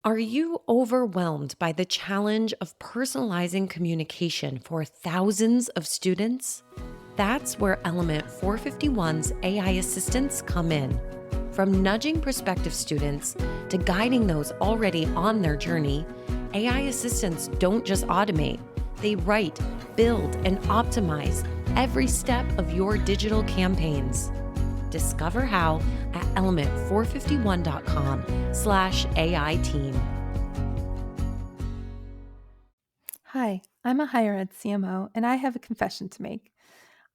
Are you overwhelmed by the challenge of personalizing communication for thousands of students? That's where Element 451's AI assistants come in. From nudging prospective students to guiding those already on their journey, AI assistants don't just automate, they write, build, and optimize every step of your digital campaigns. Discover how at element451.com/AI team. Hi, I'm a higher ed CMO, and I have a confession to make.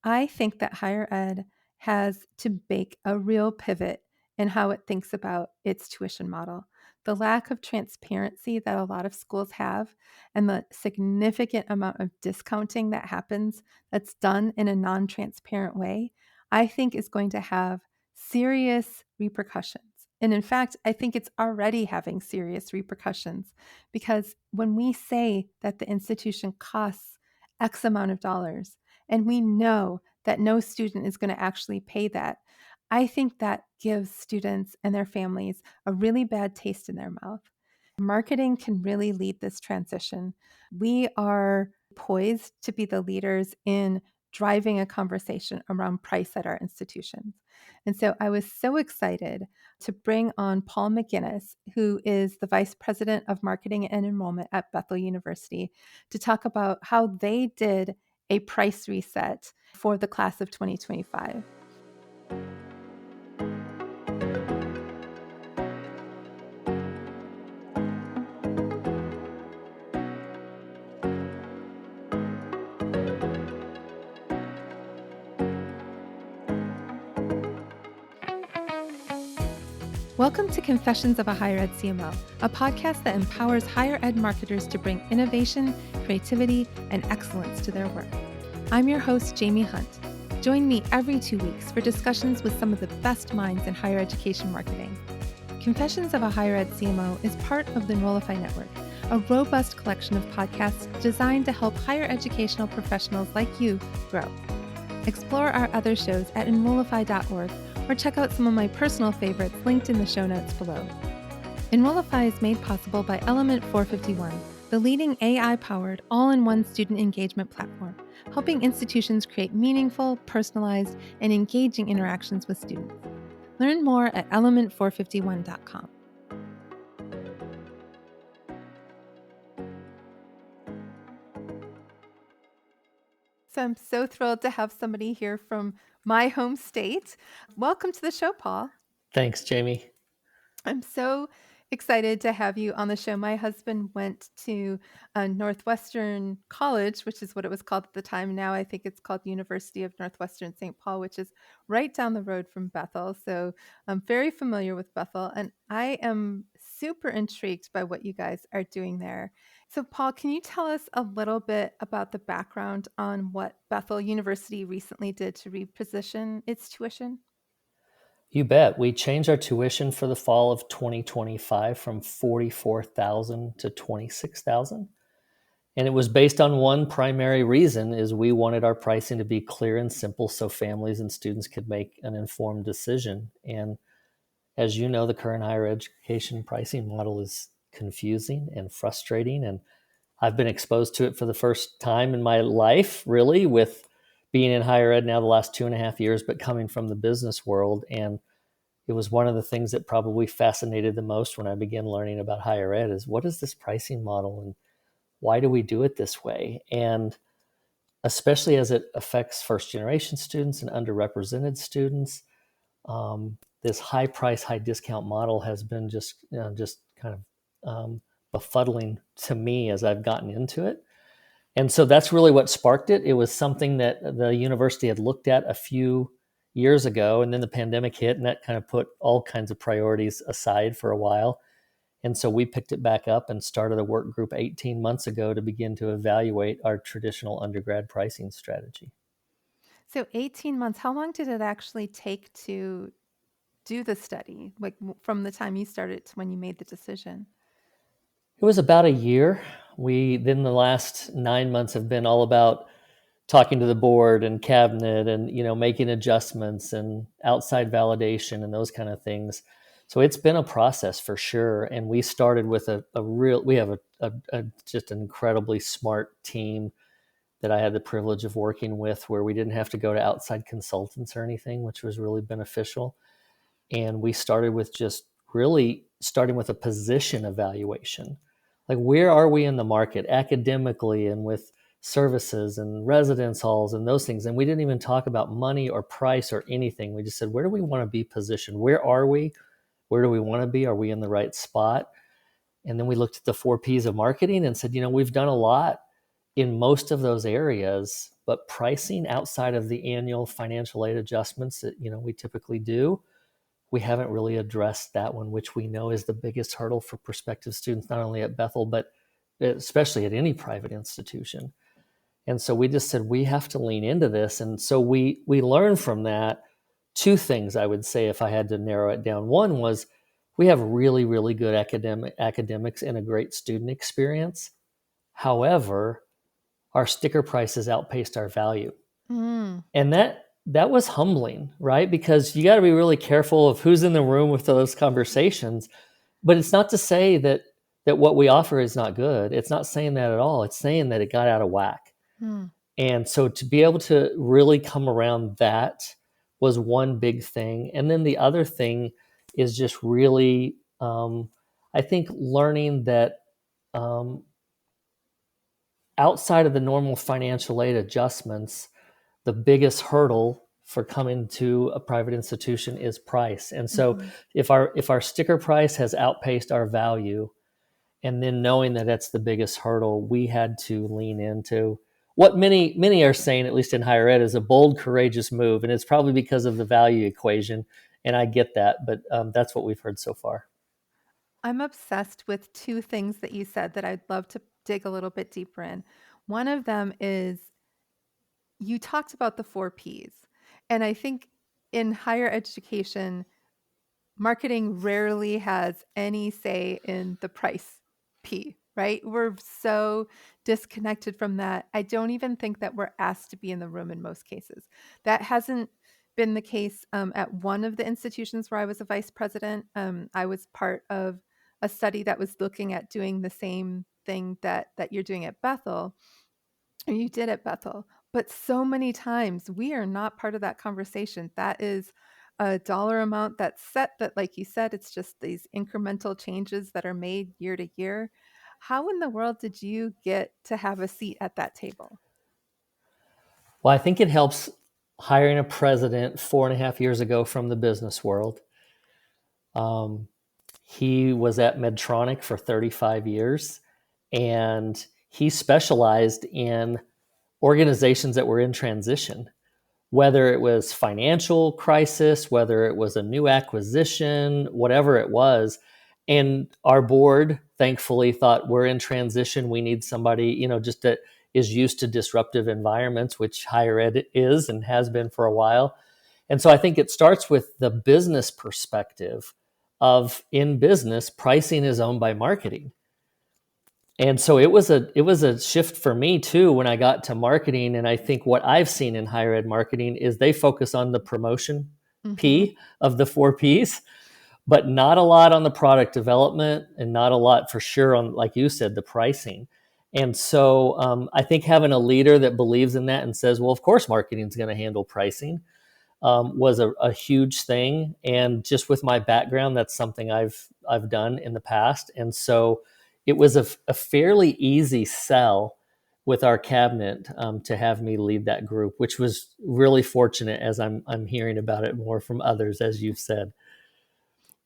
I think that higher ed has to make a real pivot in how it thinks about its tuition model. The lack of transparency that a lot of schools have and the significant amount of discounting that happens that's done in a non transparent way, I think is going to have serious repercussions. And in fact, I think it's already having serious repercussions because when we say that the institution costs X amount of dollars, and we know that no student is going to actually pay that, I think that gives students and their families a really bad taste in their mouth. Marketing can really lead this transition. We are poised to be the leaders in driving a conversation around price at our institutions. And so I was so excited to bring on Paul McGinnis, who is the Vice President of Marketing and Enrollment at Bethel University, to talk about how they did a price reset for the class of 2025. Welcome to Confessions of a Higher Ed CMO, a podcast that empowers higher ed marketers to bring innovation, creativity, and excellence to their work. I'm your host, Jaime Hunt. Join me every 2 weeks for discussions with some of the best minds in higher education marketing. Confessions of a Higher Ed CMO is part of the Enrollify Network, a robust collection of podcasts designed to help higher educational professionals like you grow. Explore our other shows at enrollify.org or check out some of my personal favorites linked in the show notes below. Enrollify is made possible by Element 451, the leading AI-powered all-in-one student engagement platform, helping institutions create meaningful, personalized, and engaging interactions with students. Learn more at element451.com. So I'm so thrilled to have somebody here from my home state. Welcome to the show, Paul. Thanks, Jamie. I'm so excited to have you on the show. My husband went to Northwestern College, which is what it was called at the time. Now I think it's called University of Northwestern St. Paul, which is right down the road from Bethel. So I'm very familiar with Bethel, and I am super intrigued by what you guys are doing there. So Paul, can you tell us a little bit about the background on what Bethel University recently did to reposition its tuition? You bet. We changed our tuition for the fall of 2025 from $44,000 to $26,000. And it was based on one primary reason is we wanted our pricing to be clear and simple so families and students could make an informed decision. And as you know, the current higher education pricing model is confusing and frustrating. And I've been exposed to it for the first time in my life, really, with being in higher ed now the last 2.5 years, but coming from the business world. And it was one of the things that probably fascinated the most when I began learning about higher ed is what is this pricing model and why do we do it this way? And especially as it affects first generation students and underrepresented students, this high price, high discount model has been just kind of befuddling to me as I've gotten into it. And so that's really what sparked it. It was something that the university had looked at a few years ago, and then the pandemic hit, and that kind of put all kinds of priorities aside for a while. And so we picked it back up and started a work group 18 months ago to begin to evaluate our traditional undergrad pricing strategy. So 18 months, how long did it actually take to do the study, like from the time you started to when you made the decision? It was about a year. Then the last 9 months have been all about talking to the board and cabinet and, making adjustments and outside validation and those kind of things. So it's been a process for sure. And we started with we have a just an incredibly smart team that I had the privilege of working with, where we didn't have to go to outside consultants or anything, which was really beneficial. And we started with just really starting with a position evaluation. Like, where are we in the market academically and with services and residence halls and those things? And we didn't even talk about money or price or anything. We just said, where do we want to be positioned? Where are we? Where do we want to be? Are we in the right spot? And then we looked at the 4Ps of marketing and said, we've done a lot in most of those areas, but pricing outside of the annual financial aid adjustments that, we typically do, we haven't really addressed that one, which we know is the biggest hurdle for prospective students, not only at Bethel, but especially at any private institution. And so we just said, we have to lean into this. And so we learned from that two things, I would say, if I had to narrow it down. One was, we have really, really good academics and a great student experience. However, our sticker prices outpaced our value. And that was humbling, right? Because you got to be really careful of who's in the room with those conversations. But it's not to say that what we offer is not good. It's not saying that at all. It's saying that it got out of whack. And so to be able to really come around that was one big thing. And then the other thing is just really, I think, learning that outside of the normal financial aid adjustments, the biggest hurdle for coming to a private institution is price. And so if our sticker price has outpaced our value, and then knowing that that's the biggest hurdle, we had to lean into what many are saying, at least in higher ed, is a bold, courageous move. And it's probably because of the value equation. And I get that, but that's what we've heard so far. I'm obsessed with two things that you said that I'd love to dig a little bit deeper in. One of them is, you talked about the 4Ps. And I think in higher education, marketing rarely has any say in the price P, right? We're so disconnected from that. I don't even think that we're asked to be in the room in most cases. That hasn't been the case at one of the institutions where I was a vice president. I was part of a study that was looking at doing the same thing that you're doing at Bethel, or you did at Bethel. But so many times we are not part of that conversation. That is a dollar amount that's set, that, like you said, it's just these incremental changes that are made year to year. How in the world did you get to have a seat at that table? Well, I think it helps hiring a president 4.5 years ago from the business world. He was at Medtronic for 35 years, and he specialized in organizations that were in transition, whether it was financial crisis, whether it was a new acquisition, whatever it was. And our board, thankfully, thought, we're in transition. We need somebody, just that is used to disruptive environments, which higher ed is and has been for a while. And so I think it starts with the business perspective of, in business, pricing is owned by marketing. And so it was a shift for me too when I got to marketing. And I think what I've seen in higher ed marketing is they focus on the promotion P of the 4Ps, but not a lot on the product development, and not a lot for sure on, like you said, the pricing. And so I think having a leader that believes in that and says, well, of course, marketing is going to handle pricing, was a huge thing. And just with my background, that's something I've done in the past. And so it was a fairly easy sell with our cabinet to have me lead that group, which was really fortunate, as I'm hearing about it more from others, as you've said.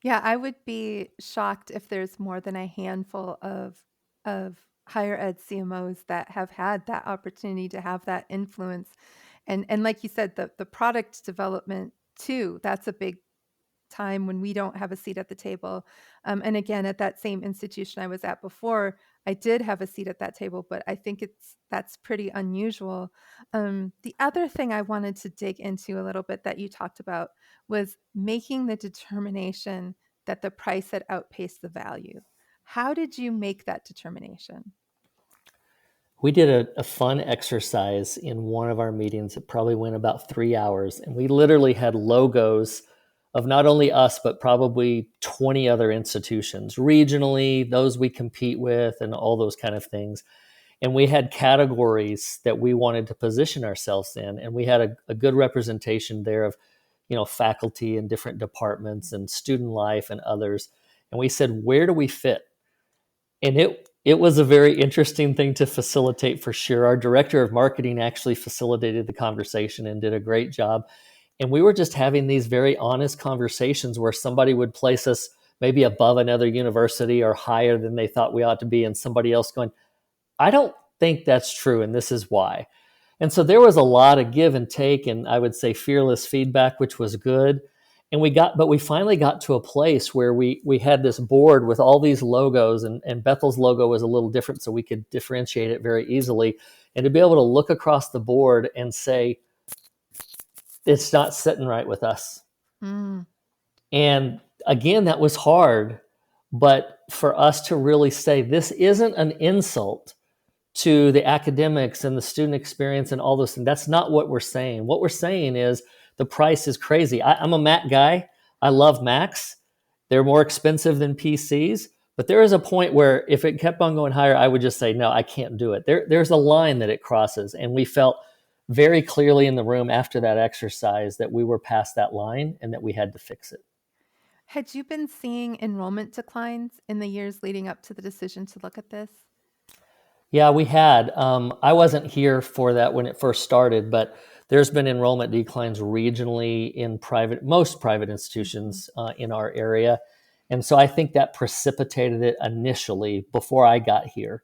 Yeah, I would be shocked if there's more than a handful of higher ed CMOs that have had that opportunity to have that influence. And like you said, the product development too, that's a big time when we don't have a seat at the table. And again, at that same institution I was at before, I did have a seat at that table, but I think that's pretty unusual. The other thing I wanted to dig into a little bit that you talked about was making the determination that the price had outpaced the value. How did you make that determination? We did a fun exercise in one of our meetings. It probably went about 3 hours, and we literally had logos of not only us, but probably 20 other institutions, regionally, those we compete with, and all those kind of things. And we had categories that we wanted to position ourselves in. And we had a good representation there of, faculty in different departments and student life and others. And we said, where do we fit? And it was a very interesting thing to facilitate for sure. Our director of marketing actually facilitated the conversation and did a great job. And we were just having these very honest conversations where somebody would place us maybe above another university or higher than they thought we ought to be, and somebody else going, I don't think that's true, and this is why. And so there was a lot of give and take, and I would say fearless feedback, which was good. And we finally got to a place where we had this board with all these logos, and Bethel's logo was a little different, so we could differentiate it very easily. And to be able to look across the board and say, it's not sitting right with us. Mm. And again, that was hard, but for us to really say, this isn't an insult to the academics and the student experience and all those things. That's not what we're saying. What we're saying is the price is crazy. I'm a Mac guy. I love Macs. They're more expensive than PCs. But there is a point where if it kept on going higher, I would just say, no, I can't do it. There's a line that it crosses. And we felt very clearly in the room after that exercise that we were past that line and that we had to fix it. Had you been seeing enrollment declines in the years leading up to the decision to look at this? Yeah, we had. I wasn't here for that when it first started, but there's been enrollment declines regionally in most private institutions in our area. And so I think that precipitated it initially before I got here.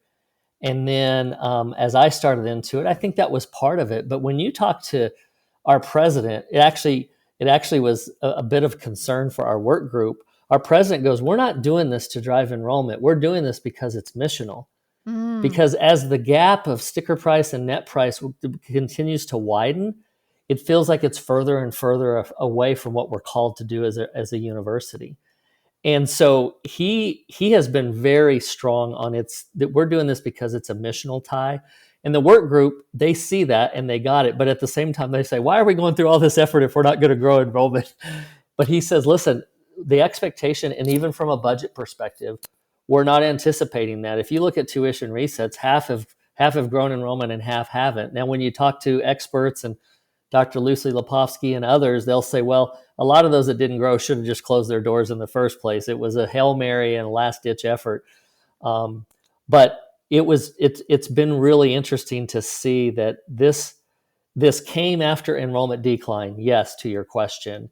And then as I started into it, I think that was part of it. But when you talk to our president, it actually was a bit of concern for our work group. Our president goes, we're not doing this to drive enrollment. We're doing this because it's missional. Because as the gap of sticker price and net price continues to widen, it feels like it's further and further away from what we're called to do as a university. And so he has been very strong on that we're doing this because it's a missional tie. And the work group, they see that and they got it. But at the same time, they say, why are we going through all this effort if we're not going to grow enrollment? But he says, listen, the expectation, and even from a budget perspective, we're not anticipating that. If you look at tuition resets, half have grown enrollment and half haven't. Now, when you talk to experts and Dr. Lucy Lepovsky and others, they'll say, well, a lot of those that didn't grow should have just closed their doors in the first place. It was a Hail Mary and a last-ditch effort. But it's been really interesting to see that this came after enrollment decline, yes, to your question,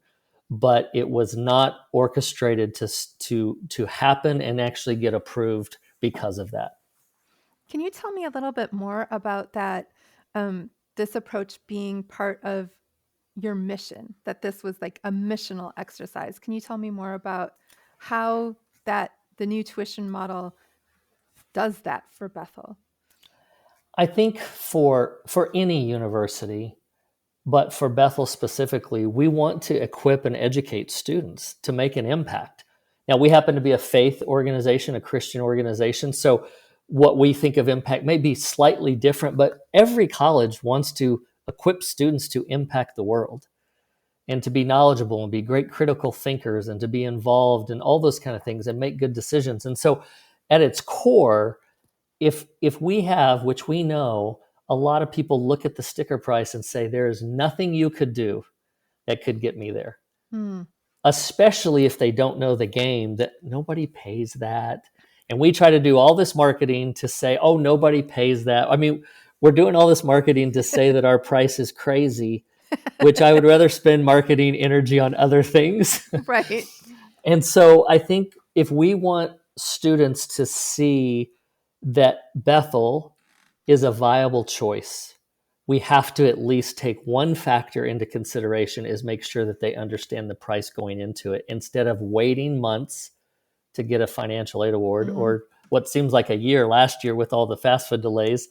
but it was not orchestrated to happen and actually get approved because of that. Can you tell me a little bit more about that, this approach being part of your mission, that this was like a missional exercise? Can you tell me more about how the new tuition model does that for Bethel? I think for any university, but for Bethel specifically, we want to equip and educate students to make an impact. Now, we happen to be a faith organization, a Christian organization, so what we think of impact may be slightly different, but every college wants to equip students to impact the world and to be knowledgeable and be great critical thinkers and to be involved in all those kind of things and make good decisions. And so at its core, if we have, which we know, a lot of people look at the sticker price and say, there is nothing you could do that could get me there. Especially if they don't know the game, that nobody pays that. And we try to do all this marketing to say, oh, nobody pays that. I mean, we're doing all this marketing to say that our price is crazy, which I would rather spend marketing energy on other things. Right. And so I think if we want students to see that Bethel is a viable choice, we have to at least take one factor into consideration, is make sure that they understand the price going into it, instead of waiting months to get a financial aid award, or what seems like a year last year with all the FAFSA delays.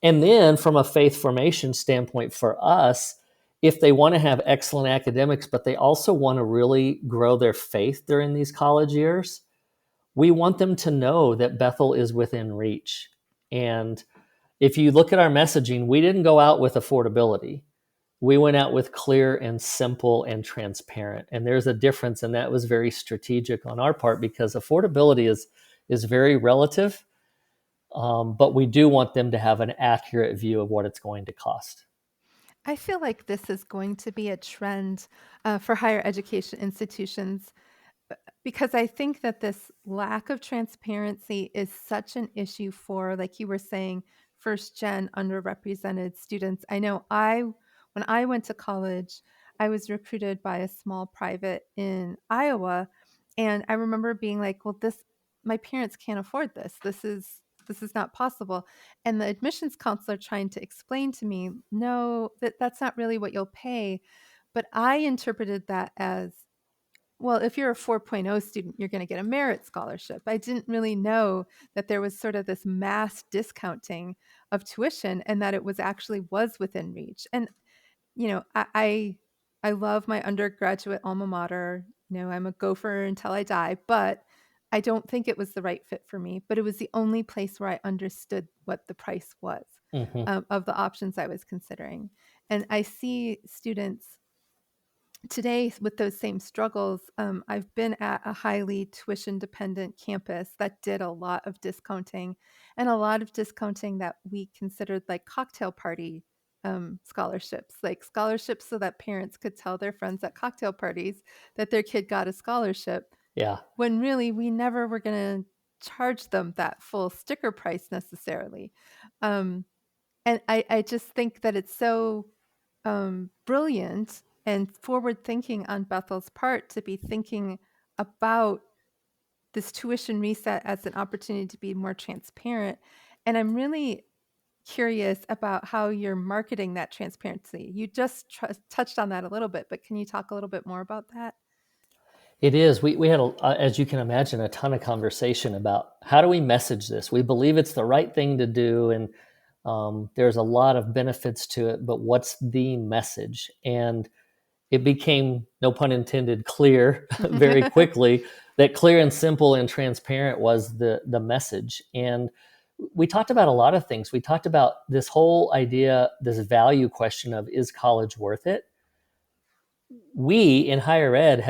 And then from a faith formation standpoint for us, if they want to have excellent academics, but they also want to really grow their faith during these college years, we want them to know that Bethel is within reach. And if you look at our messaging, we didn't go out with affordability. we went out with clear and simple and transparent. And there's a difference, and that was very strategic on our part because affordability is very relative, but we do want them to have an accurate view of what it's going to cost. I feel like this is going to be a trend for higher education institutions because I think that this lack of transparency is such an issue for, like you were saying, first gen underrepresented students. I know when I went to college, I was recruited by a small private in Iowa, and I remember being like, well, my parents can't afford this. This is not possible. And the admissions counselor trying to explain to me, no, that's not really what you'll pay. But I interpreted that as, well, if you're a 4.0 student, you're going to get a merit scholarship. I didn't really know that there was sort of this mass discounting of tuition and that it was within reach. And, I love my undergraduate alma mater. I'm a gopher until I die, but I don't think it was the right fit for me. But it was the only place where I understood what the price was of the options I was considering. And I see students today with those same struggles. I've been at a highly tuition dependent campus that did a lot of discounting and a lot of discounting that we considered like cocktail party scholarships, like scholarships so that parents could tell their friends at cocktail parties that their kid got a scholarship. Yeah. When really we never were going to charge them that full sticker price necessarily. And I just think that it's so brilliant and forward thinking on Bethel's part to be thinking about this tuition reset as an opportunity to be more transparent. And I'm really curious about how you're marketing that transparency. You just touched on that a little bit, but can you talk a little bit more about that? It is. We had, as you can imagine, a ton of conversation about how do we message this. We believe it's the right thing to do, and there's a lot of benefits to it, but what's the message? And it became, no pun intended, clear very quickly that clear and simple and transparent was the message. And we talked about a lot of things. We talked about this whole idea, this value question of, is college worth it? We in higher ed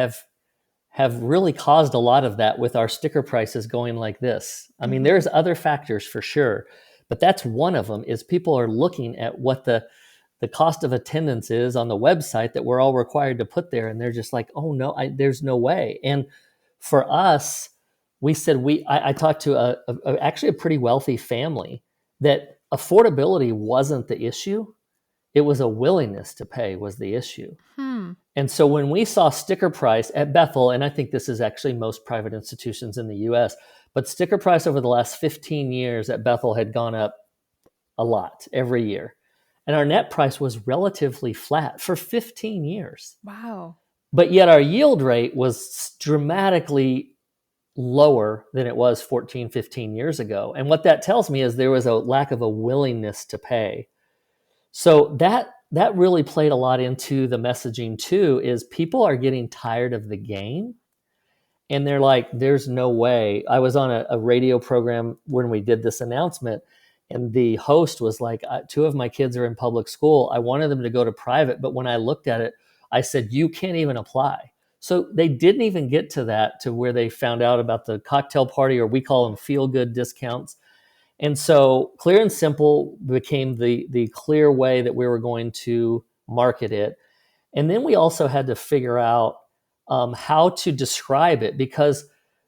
have really caused a lot of that with our sticker prices going like this. I mean, there's other factors for sure, but that's one of them, is people are looking at what the cost of attendance is on the website that we're all required to put there. And they're just like, oh no, there's no way. And for us, we said, I talked to actually a pretty wealthy family that affordability wasn't the issue. It was a willingness to pay was the issue. And so when we saw sticker price at Bethel, and I think this is actually most private institutions in the US, but sticker price over the last 15 years at Bethel had gone up a lot every year. And our net price was relatively flat for 15 years. Wow. But yet our yield rate was dramatically lower than it was 14, 15 years ago. And what that tells me is there was a lack of a willingness to pay. So that really played a lot into the messaging too, is people are getting tired of the game. And they're like, there's no way. I was on a radio program when we did this announcement, and the host was like, two of my kids are in public school. I wanted them to go to private, but when I looked at it, I said, you can't even apply. So they didn't even get to that, to where they found out about the cocktail party, or we call them feel-good discounts. And so clear and simple became the clear way that we were going to market it. And then we also had to figure out how to describe it, because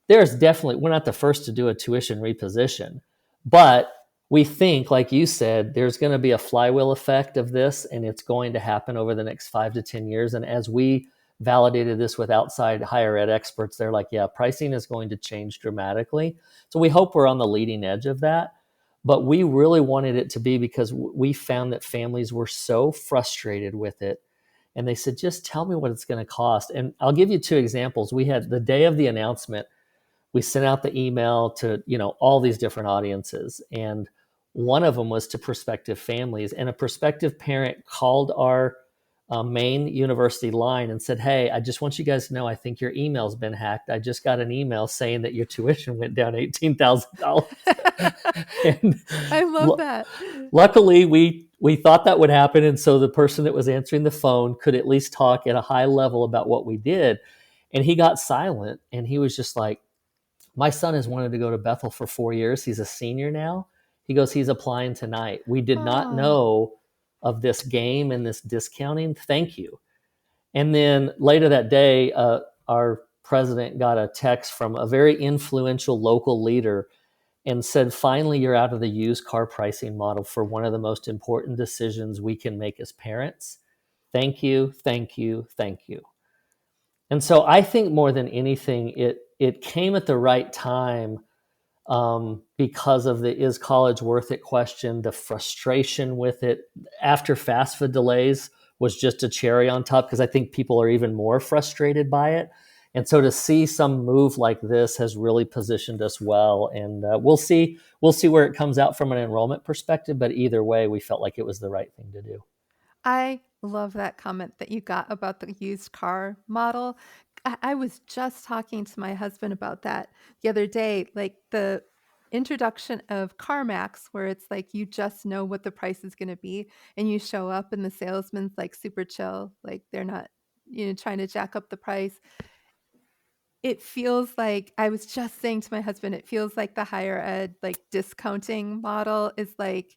there's definitely, we're not the first to do a tuition reposition, but we think, like you said, there's going to be a flywheel effect of this, and it's going to happen over the next 5 to 10 years. And as we validated this with outside higher ed experts, they're like, yeah, pricing is going to change dramatically. So we hope we're on the leading edge of that. But we really wanted it to be, because we found that families were so frustrated with it. And they said, just tell me what it's going to cost. And I'll give you 2 examples. We had the day of the announcement, we sent out the email to, all these different audiences. And one of them was to prospective families. And a prospective parent called our main university line and said, hey, I just want you guys to know, I think your email's been hacked. I just got an email saying that your tuition went down $18,000. I love that. Luckily, we we thought that would happen. And so the person that was answering the phone could at least talk at a high level about what we did. And he got silent and he was just like, my son has wanted to go to Bethel for 4 years. He's a senior now. He goes, he's applying tonight. We did not know of this game and this discounting. Thank you. And then later that day, our president got a text from a very influential local leader and said, finally, you're out of the used car pricing model for one of the most important decisions we can make as parents. Thank you, thank you, thank you. And so I think more than anything, it came at the right time because of the is college worth it question, the frustration with it after FAFSA delays was just a cherry on top because I think people are even more frustrated by it. And so to see some move like this has really positioned us well. And we'll see where it comes out from an enrollment perspective. But either way, we felt like it was the right thing to do. I love that comment that you got about the used car model. I was just talking to my husband about that the other day, like the introduction of CarMax, where it's like you just know what the price is going to be, and you show up, and the salesman's like super chill, like they're not, trying to jack up the price. It feels like, I was just saying to my husband, it feels like the higher ed like discounting model is like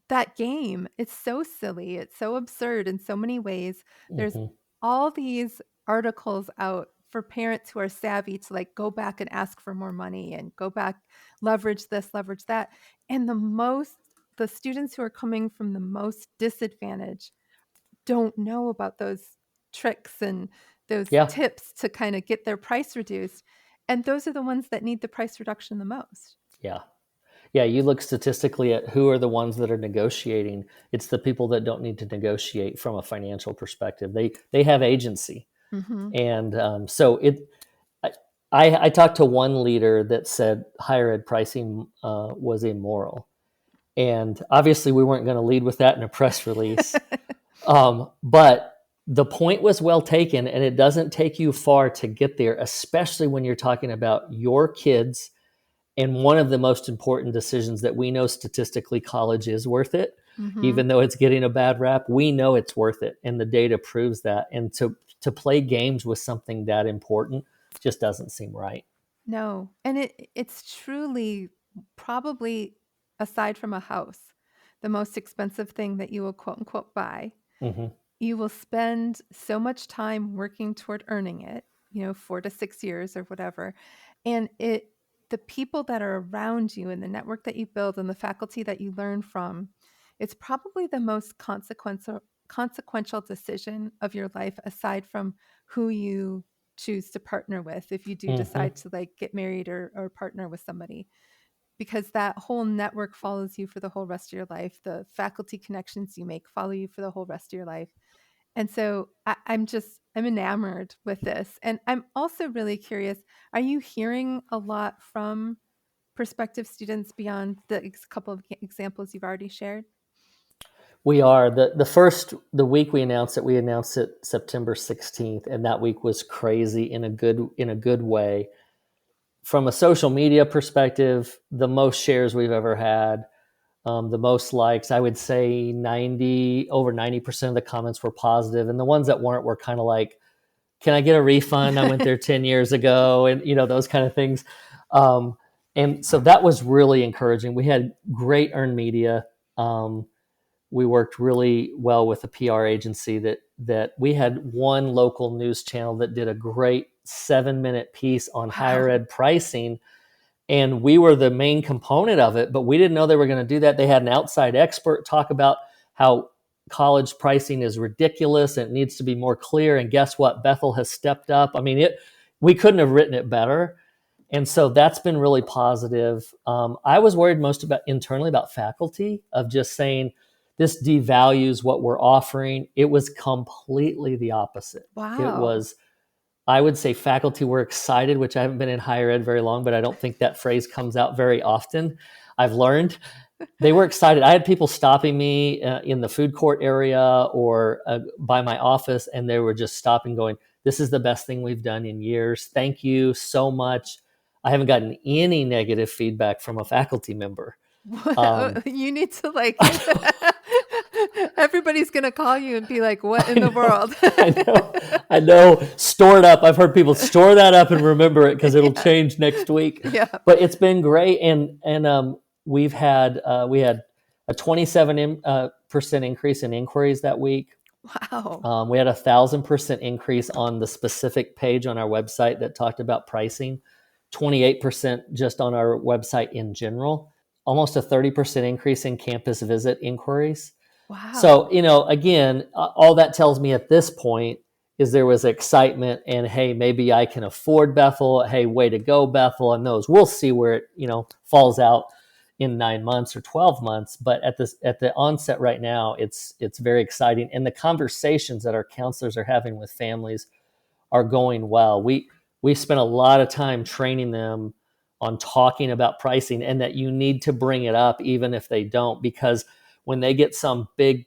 that game. It's so silly. It's so absurd in so many ways. There's all these articles out for parents who are savvy to like go back and ask for more money and go back, leverage this, leverage that. And the students who are coming from the most disadvantaged don't know about those tricks and those tips to kind of get their price reduced. And those are the ones that need the price reduction the most. Yeah. Yeah, you look statistically at who are the ones that are negotiating. It's the people that don't need to negotiate from a financial perspective. They have agency. And so I talked to one leader that said higher ed pricing was immoral. And obviously we weren't going to lead with that in a press release. But the point was well taken, and it doesn't take you far to get there, especially when you're talking about your kids. And one of the most important decisions that we know statistically, college is worth it, even though it's getting a bad rap. We know it's worth it, and the data proves that. And to play games with something that important just doesn't seem right. No, and it's truly probably, aside from a house, the most expensive thing that you will quote unquote buy. You will spend so much time working toward earning it, 4 to 6 years or whatever, and the people that are around you and the network that you build and the faculty that you learn from, it's probably the most consequential decision of your life, aside from who you choose to partner with if you do decide to like get married or partner with somebody, because that whole network follows you for the whole rest of your life. The faculty connections you make follow you for the whole rest of your life. And so I'm enamored with this. And I'm also really curious, are you hearing a lot from prospective students beyond the couple of examples you've already shared? We are. The week we announced it September 16th, and that week was crazy in a good way. From a social media perspective, the most shares we've ever had, the most likes. I would say over 90% of the comments were positive, and the ones that weren't were kind of like, can I get a refund? I went there 10 years ago, and those kind of things. And so that was really encouraging. We had great earned media. We worked really well with a PR agency that we had one local news channel that did a great 7-minute piece on higher ed pricing. And we were the main component of it, but we didn't know they were going to do that. They had an outside expert talk about how college pricing is ridiculous and it needs to be more clear. And guess what? Bethel has stepped up. I mean, we couldn't have written it better. And so that's been really positive. I was worried most internally about faculty, of just saying this devalues what we're offering. It was completely the opposite. Wow. It was, I would say, faculty were excited, which I haven't been in higher ed very long, but I don't think that phrase comes out very often. I've learned they were excited. I had people stopping me in the food court area or by my office, and they were just stopping going, this is the best thing we've done in years. Thank you so much. I haven't gotten any negative feedback from a faculty member. You need to like Everybody's going to call you and be like, what in the world? I know. Store it up. I've heard people store that up and remember it because it'll change next week. Yeah. But it's been great. And we had a 27% increase in inquiries that week. Wow. We had 1,000% increase on the specific page on our website that talked about pricing, 28% just on our website in general, almost a 30% increase in campus visit inquiries. Wow. So, again, all that tells me at this point is there was excitement and, hey, maybe I can afford Bethel. Hey, way to go, Bethel. And those, we'll see where it, falls out in 9 months or 12 months. But at the onset right now, it's very exciting. And the conversations that our counselors are having with families are going well. We spent a lot of time training them on talking about pricing and that you need to bring it up even if they don't, because when they get some big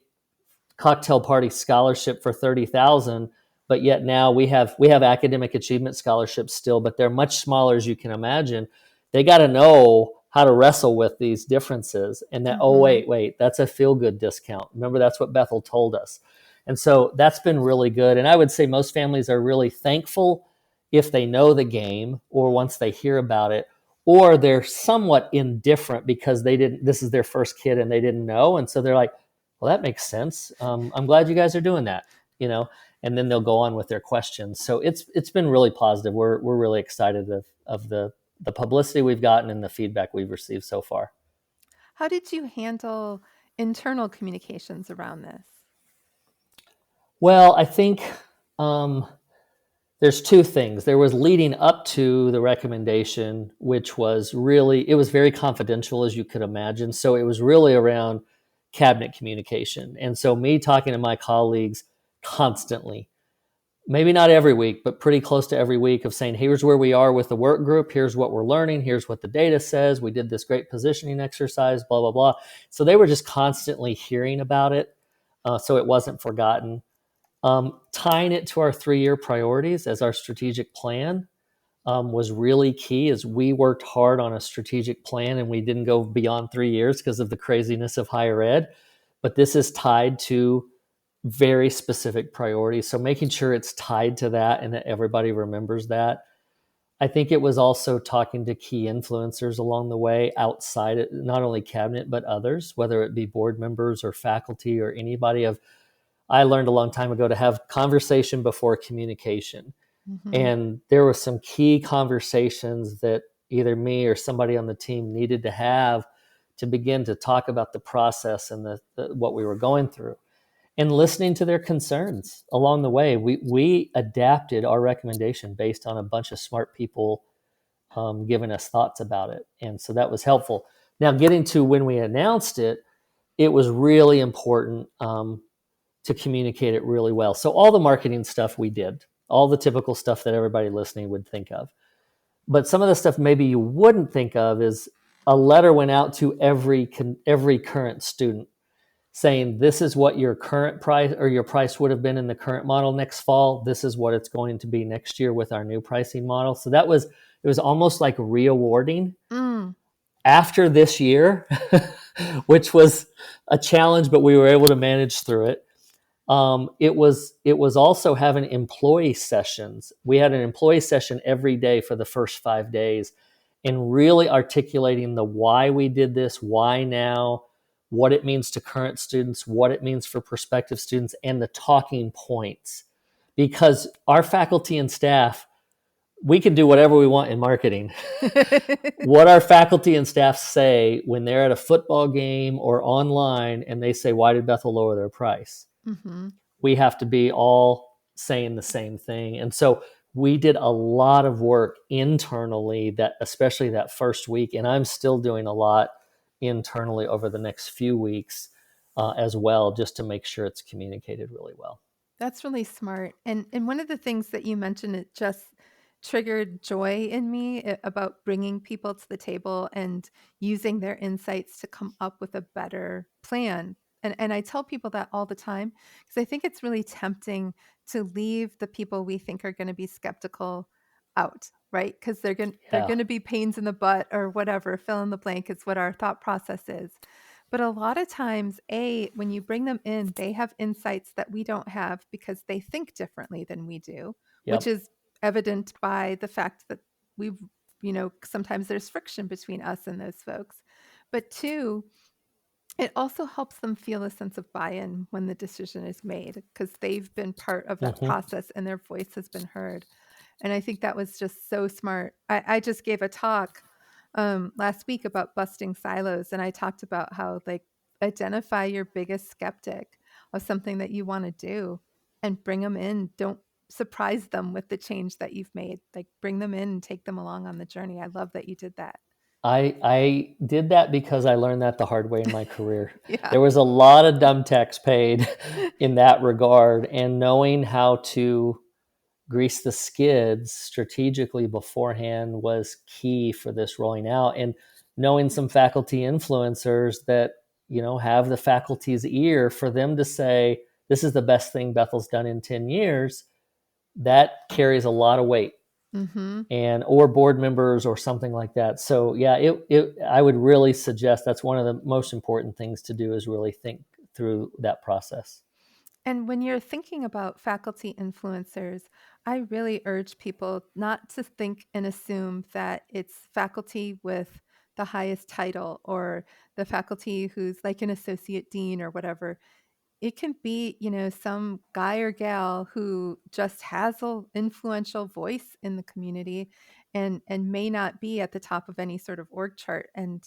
cocktail party scholarship for 30,000, but yet now we have academic achievement scholarships still, but they're much smaller as you can imagine. They got to know how to wrestle with these differences and that, oh, wait, that's a feel-good discount. Remember, that's what Bethel told us. And so that's been really good. And I would say most families are really thankful if they know the game or once they hear about it, or they're somewhat indifferent because this is their first kid and they didn't know. And so they're like, well, that makes sense. I'm glad you guys are doing that, and then they'll go on with their questions. So it's been really positive. We're really excited of the publicity we've gotten and the feedback we've received so far. How did you handle internal communications around this? Well, I think there's two things. There was leading up to the recommendation, which was it was very confidential, as you could imagine. So it was really around cabinet communication. And so me talking to my colleagues constantly, maybe not every week, but pretty close to every week, of saying, here's where we are with the work group. Here's what we're learning. Here's what the data says. We did this great positioning exercise, blah, blah, blah. So they were just constantly hearing about it. So it wasn't forgotten. Tying it to our 3-year priorities as our strategic plan was really key, as we worked hard on a strategic plan and we didn't go beyond 3 years because of the craziness of higher ed. But this is tied to very specific priorities. So making sure it's tied to that and that everybody remembers that. I think it was also talking to key influencers along the way outside it, not only cabinet, but others, whether it be board members or faculty or anybody. I learned a long time ago to have conversation before communication. Mm-hmm. And there were some key conversations that either me or somebody on the team needed to have to begin to talk about the process and what we were going through, and listening to their concerns along the way. We adapted our recommendation based on a bunch of smart people giving us thoughts about it. And so that was helpful. Now, getting to when we announced it, it was really important to communicate it really well. So all the marketing stuff we did, all the typical stuff that everybody listening would think of. But some of the stuff maybe you wouldn't think of is a letter went out to every current student saying, this is what your current price or your price would have been in the current model next fall. This is what it's going to be next year with our new pricing model. So it was almost like re-awarding after this year, which was a challenge, but we were able to manage through it. It was also having employee sessions. We had an employee session every day for the first 5 days, and really articulating the why we did this, why now, what it means to current students, what it means for prospective students, and the talking points. Because our faculty and staff, we can do whatever we want in marketing. What our faculty and staff say when they're at a football game or online and they say, why did Bethel lower their price? Mm-hmm. We have to be all saying the same thing. And so we did a lot of work internally, that especially that first week, and I'm still doing a lot internally over the next few weeks as well, just to make sure it's communicated really well. That's really smart. And one of the things that you mentioned, it just triggered joy in me about bringing people to the table and using their insights to come up with a better plan. And I tell people that all the time, because I think it's really tempting to leave the people we think are going to be skeptical out, right? Because they're going to be pains in the butt or whatever, fill in the blank. It's what our thought process is. But a lot of times, when you bring them in, they have insights that we don't have because they think differently than we do, which Yep. is evident by the fact that we've, sometimes there's friction between us and those folks. But two, it also helps them feel a sense of buy-in when the decision is made because they've been part of that Hmm. process and their voice has been heard. And I think that was just so smart. I just gave a talk last week about busting silos, and I talked about how, like, identify your biggest skeptic of something that you want to do and bring them in. Don't surprise them with the change that you've made. Like, bring them in and take them along on the journey. I love that you did that. I did that because I learned that the hard way in my career. Yeah. There was a lot of dumb tax paid in that regard, and knowing how to grease the skids strategically beforehand was key for this rolling out. And knowing some faculty influencers that, have the faculty's ear for them to say, this is the best thing Bethel's done in 10 years, that carries a lot of weight. Mm-hmm. And or board members or something like that. So yeah, I would really suggest that's one of the most important things to do is really think through that process. And when you're thinking about faculty influencers, I really urge people not to think and assume that it's faculty with the highest title or the faculty who's like an associate dean or whatever. It can be, some guy or gal who just has an influential voice in the community and may not be at the top of any sort of org chart. And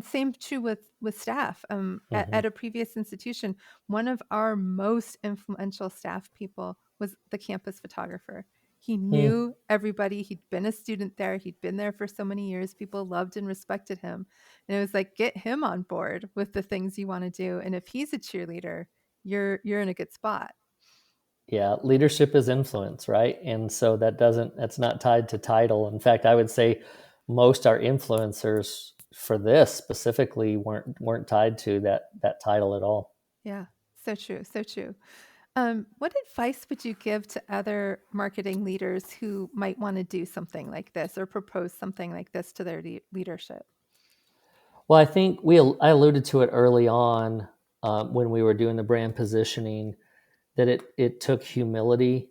same true with staff. At Mm-hmm. a previous institution, one of our most influential staff people was the campus photographer. He Mm. knew everybody. He'd been a student there. He'd been there for so many years. People loved and respected him. And it was like, get him on board with the things you want to do. And if he's a cheerleader, you're in a good spot. Yeah, leadership is influence, right? And so that's not tied to title. In fact, I would say most our influencers for this specifically weren't tied to that title at all. Yeah, so true, so true. What advice would you give to other marketing leaders who might want to do something like this or propose something like this to their leadership? Well, I think I alluded to it early on when we were doing the brand positioning, that it took humility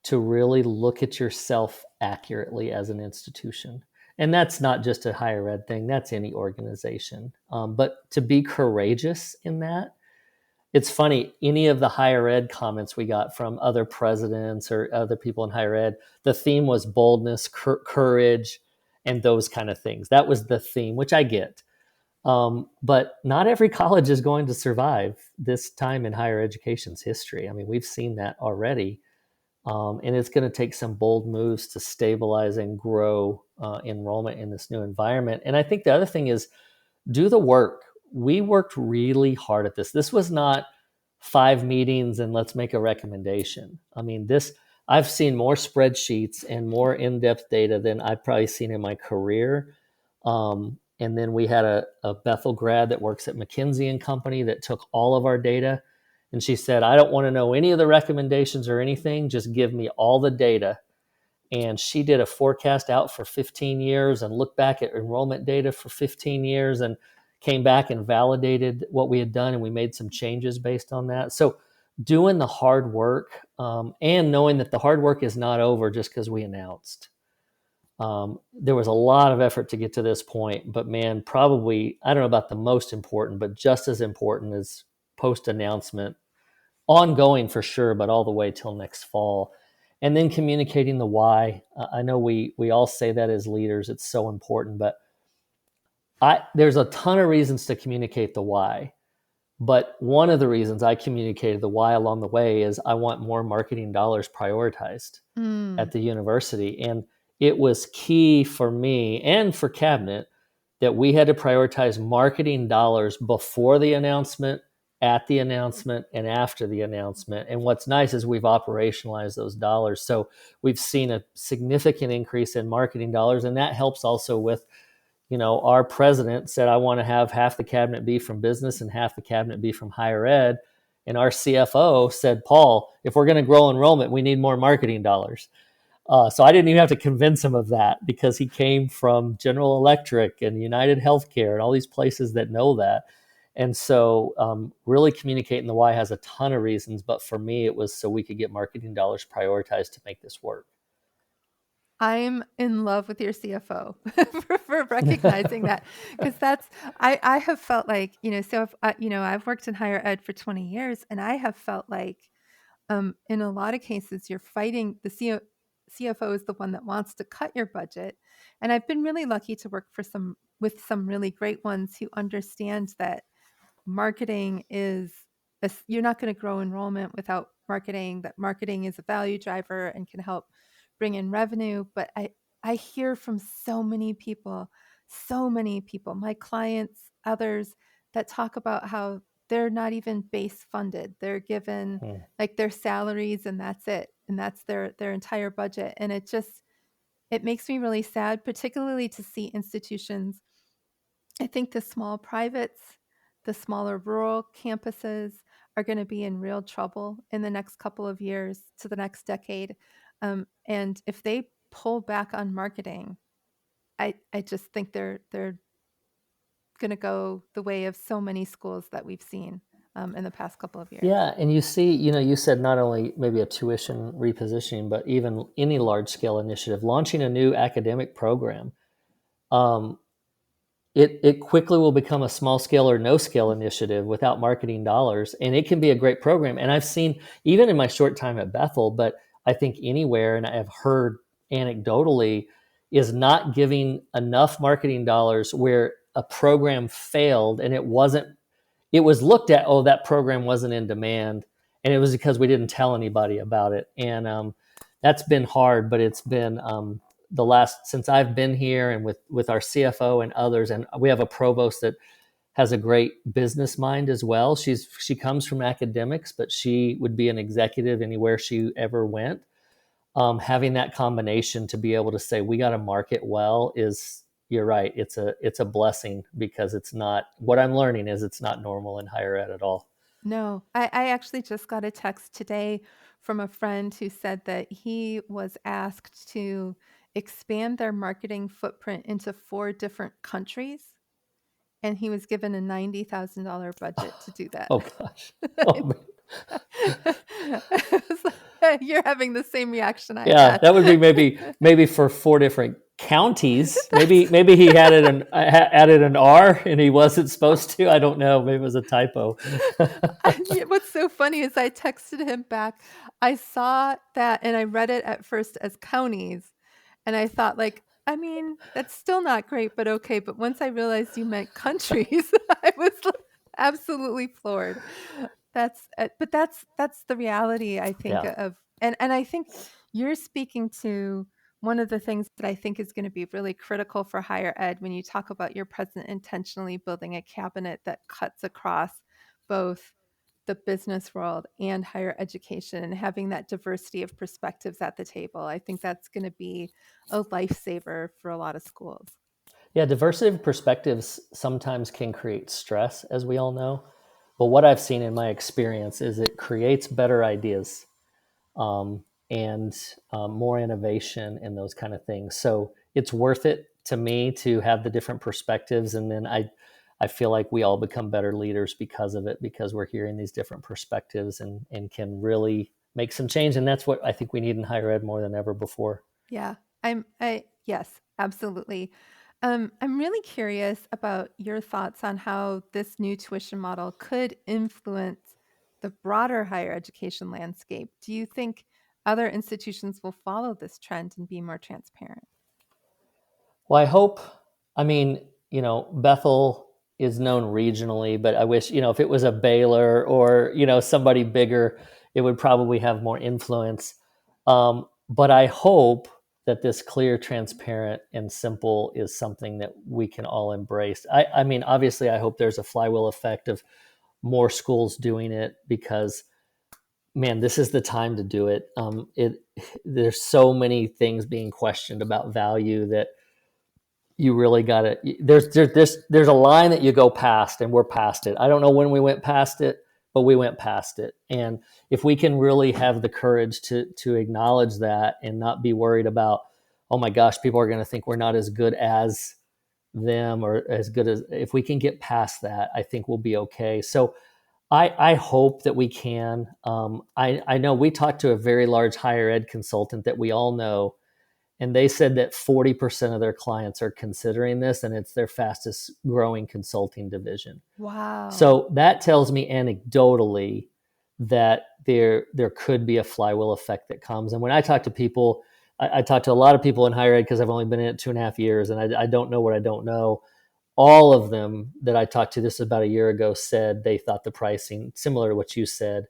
to really look at yourself accurately as an institution. And that's not just a higher ed thing, that's any organization. But to be courageous in that, it's funny, any of the higher ed comments we got from other presidents or other people in higher ed, the theme was boldness, courage, and those kind of things. That was the theme, which I get. But not every college is going to survive this time in higher education's history. I mean, we've seen that already. And it's going to take some bold moves to stabilize and grow enrollment in this new environment. And I think the other thing is do the work. We worked really hard at this. This was not 5 meetings and let's make a recommendation. I mean, I've seen more spreadsheets and more in-depth data than I've probably seen in my career. And then we had a Bethel grad that works at McKinsey and Company that took all of our data. And she said, I don't want to know any of the recommendations or anything. Just give me all the data. And she did a forecast out for 15 years and looked back at enrollment data for 15 years and came back and validated what we had done. And we made some changes based on that. So doing the hard work and knowing that the hard work is not over just because we announced. There was a lot of effort to get to this point, but man, probably, I don't know about the most important, but just as important as post announcement, ongoing for sure, but all the way till next fall. And then communicating the why. I know we all say that as leaders, it's so important, but there's a ton of reasons to communicate the why. But one of the reasons I communicated the why along the way is I want more marketing dollars prioritized at the university. And it was key for me and for cabinet that we had to prioritize marketing dollars before the announcement, at the announcement, and after the announcement. And what's nice is we've operationalized those dollars. So we've seen a significant increase in marketing dollars. And that helps also with, our president said, I want to have half the cabinet be from business and half the cabinet be from higher ed. And our CFO said, Paul, if we're going to grow enrollment, we need more marketing dollars. So I didn't even have to convince him of that because he came from General Electric and United Healthcare and all these places that know that. And so really communicating the why has a ton of reasons. But for me, it was so we could get marketing dollars prioritized to make this work. I'm in love with your CFO for recognizing that, because I have felt like, so if, I've worked in higher ed for 20 years, and I have felt like in a lot of cases, you're fighting the CFO is the one that wants to cut your budget. And I've been really lucky to work with some really great ones who understand that marketing is you're not going to grow enrollment without marketing, that marketing is a value driver and can help bring in revenue. But I hear from so many people, my clients, others, that talk about how they're not even base funded. They're given like their salaries, and that's it. And that's their entire budget. And it makes me really sad, particularly to see institutions. I think the small privates, the smaller rural campuses are going to be in real trouble in the next couple of years to the next decade. And if they pull back on marketing, I just think they're going to go the way of so many schools that we've seen in the past couple of years. Yeah, and you see, you said not only maybe a tuition repositioning, but even any large scale initiative, launching a new academic program. It quickly will become a small scale or no scale initiative without marketing dollars. And it can be a great program. And I've seen, even in my short time at Bethel, but I think anywhere, and I've heard anecdotally, is not giving enough marketing dollars where a program failed and it was looked at, oh, that program wasn't in demand. And it was because we didn't tell anybody about it. And that's been hard, but it's been since I've been here, and with our CFO and others, and we have a provost that has a great business mind as well. She comes from academics, but she would be an executive anywhere she ever went. Having that combination to be able to say we got to market well you're right. It's a blessing, because it's not, what I'm learning is it's not normal in higher ed at all. No, I actually just got a text today from a friend who said that he was asked to expand their marketing footprint into 4 different countries, and he was given a $90,000 budget to do that. Oh gosh. Oh, You're having the same reaction I yeah, had. that would be maybe for 4 different counties. Maybe he had added an R and he wasn't supposed to. I don't know. Maybe it was a typo. What's so funny is I texted him back. I saw that and I read it at first as counties, and I thought, like, I mean, that's still not great, but okay. But once I realized you meant countries, I was absolutely floored. That's the reality, I think, Yeah. of, and I think you're speaking to one of the things that I think is going to be really critical for higher ed when you talk about your president intentionally building a cabinet that cuts across both the business world and higher education, and having that diversity of perspectives at the table. I think that's going to be a lifesaver for a lot of schools. Yeah, diversity of perspectives sometimes can create stress, as we all know. But what I've seen in my experience is it creates better ideas, and more innovation and those kind of things. So it's worth it to me to have the different perspectives. And then I feel like we all become better leaders because of it, because we're hearing these different perspectives and can really make some change. And that's what I think we need in higher ed more than ever before. Yeah, yes, absolutely. I'm really curious about your thoughts on how this new tuition model could influence the broader higher education landscape. Do you think other institutions will follow this trend and be more transparent? Well, I hope, I mean, Bethel is known regionally, but I wish, if it was a Baylor or, somebody bigger, it would probably have more influence. But I hope that this clear, transparent, and simple is something that we can all embrace. I mean, obviously, I hope there's a flywheel effect of more schools doing it, because, man, this is the time to do it. There's so many things being questioned about value that you really got to. There's a line that you go past, and we're past it. I don't know when we went past it, but we went past it. And if we can really have the courage to acknowledge that and not be worried about, oh my gosh, people are going to think we're not as good as them or as good as, if we can get past that, I think we'll be okay. So I hope that we can. I know we talked to a very large higher ed consultant that we all know, and they said that 40% of their clients are considering this, and it's their fastest growing consulting division. Wow. So that tells me anecdotally that there could be a flywheel effect that comes. And when I talk to people, I talk to a lot of people in higher ed because I've only been in it 2.5 years, and I don't know what I don't know. All of them that I talked to, this about a year ago, said they thought the pricing, similar to what you said,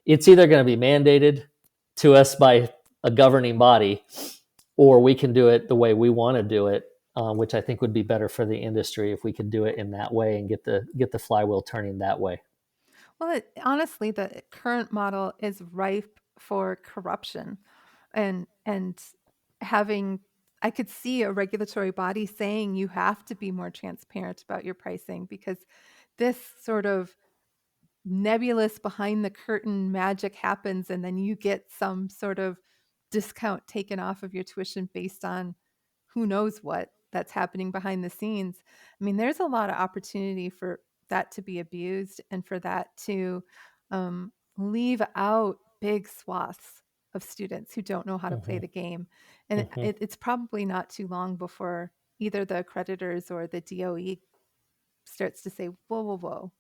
it's either going to be mandated to us by a governing body, or we can do it the way we want to do it, which I think would be better for the industry if we could do it in that way and get the flywheel turning that way. Well, honestly, the current model is ripe for corruption, and having, I could see a regulatory body saying you have to be more transparent about your pricing, because this sort of nebulous behind the curtain magic happens, and then you get some sort of discount taken off of your tuition based on who knows what that's happening behind the scenes. I mean, there's a lot of opportunity for that to be abused and for that to leave out big swaths of students who don't know how to play the game. And it's probably not too long before either the accreditors or the DOE starts to say, whoa,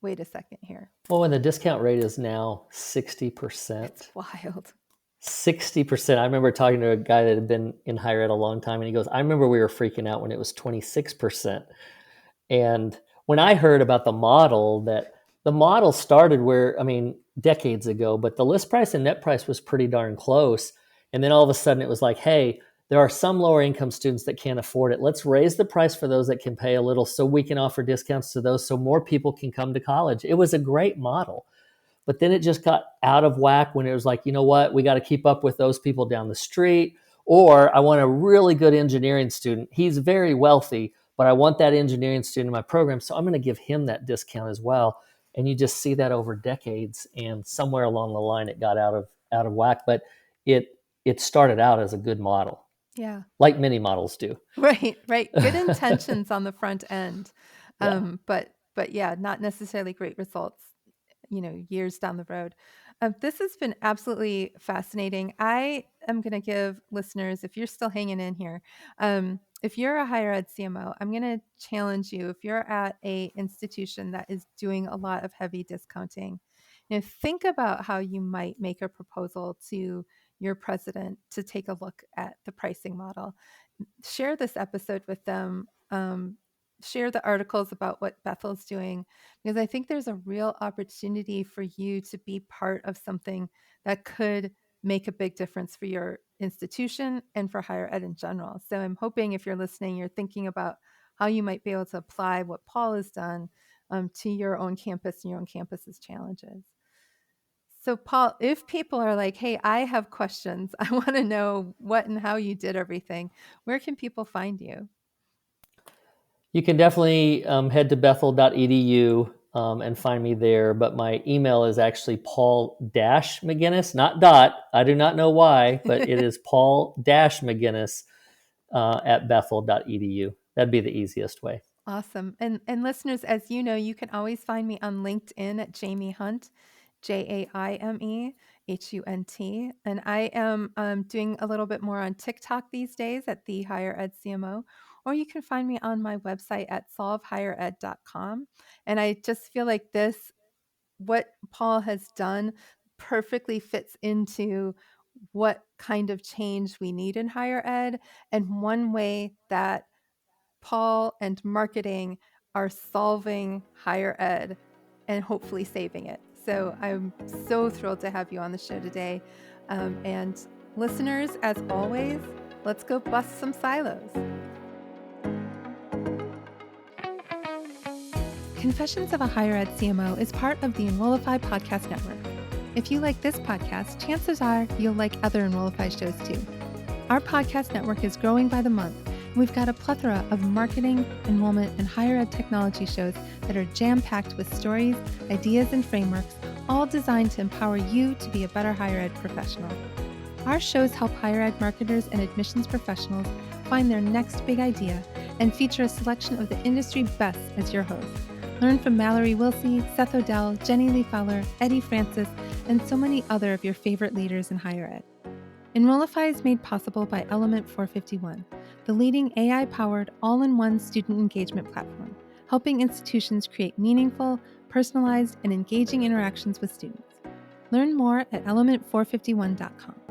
wait a second here. Well, and the discount rate is now 60%. It's wild. 60%. I remember talking to a guy that had been in higher ed a long time, and he goes, I remember we were freaking out when it was 26%. And when I heard about the model, that the model started where, I mean, decades ago, but the list price and net price was pretty darn close. And then all of a sudden it was like, hey, there are some lower income students that can't afford it. Let's raise the price for those that can pay a little so we can offer discounts to those so more people can come to college. It was a great model. But then it just got out of whack when it was like, you know what, we got to keep up with those people down the street. Or I want a really good engineering student. He's very wealthy, but I want that engineering student in my program, so I'm going to give him that discount as well. And you just see that over decades, and somewhere along the line it got out of whack. But it started out as a good model. Yeah. Like many models do. Right. Good intentions on the front end. But yeah, not necessarily great results, years down the road. This has been absolutely fascinating. I am going to give listeners, if you're still hanging in here, if you're a higher ed CMO, I'm going to challenge you. If you're at a institution that is doing a lot of heavy discounting, think about how you might make a proposal to your president to take a look at the pricing model. Share this episode with them. Share the articles about what Bethel's doing, because I think there's a real opportunity for you to be part of something that could make a big difference for your institution and for higher ed in general. So I'm hoping if you're listening, you're thinking about how you might be able to apply what Paul has done to your own campus and your own campus's challenges. So Paul, if people are like, hey, I have questions, I want to know what and how you did everything, where can people find you? You can definitely head to bethel.edu and find me there. But my email is actually Paul-McGinnis, not dot. I do not know why, but it is Paul-McGinnis at bethel.edu. That'd be the easiest way. Awesome. And listeners, as you know, you can always find me on LinkedIn at Jaime Hunt, JaimeHunt. And I am doing a little bit more on TikTok these days at the Higher Ed CMO, or you can find me on my website at solvehighered.com. And I just feel like what Paul has done perfectly fits into what kind of change we need in higher ed. And one way that Paul and marketing are solving higher ed and hopefully saving it. So I'm so thrilled to have you on the show today. And listeners, as always, let's go bust some silos. Confessions of a Higher Ed CMO is part of the Enrollify podcast network. If you like this podcast, chances are you'll like other Enrollify shows too. Our podcast network is growing by the month, We've got a plethora of marketing, enrollment, and higher ed technology shows that are jam-packed with stories, ideas, and frameworks, all designed to empower you to be a better higher ed professional. Our shows help higher ed marketers and admissions professionals find their next big idea and feature a selection of the industry best as your hosts. Learn from Mallory Wilsey, Seth Odell, Jenny Lee Fowler, Eddie Francis, and so many other of your favorite leaders in higher ed. Enrollify is made possible by Element 451, the leading AI-powered all-in-one student engagement platform, helping institutions create meaningful, personalized, and engaging interactions with students. Learn more at element451.com.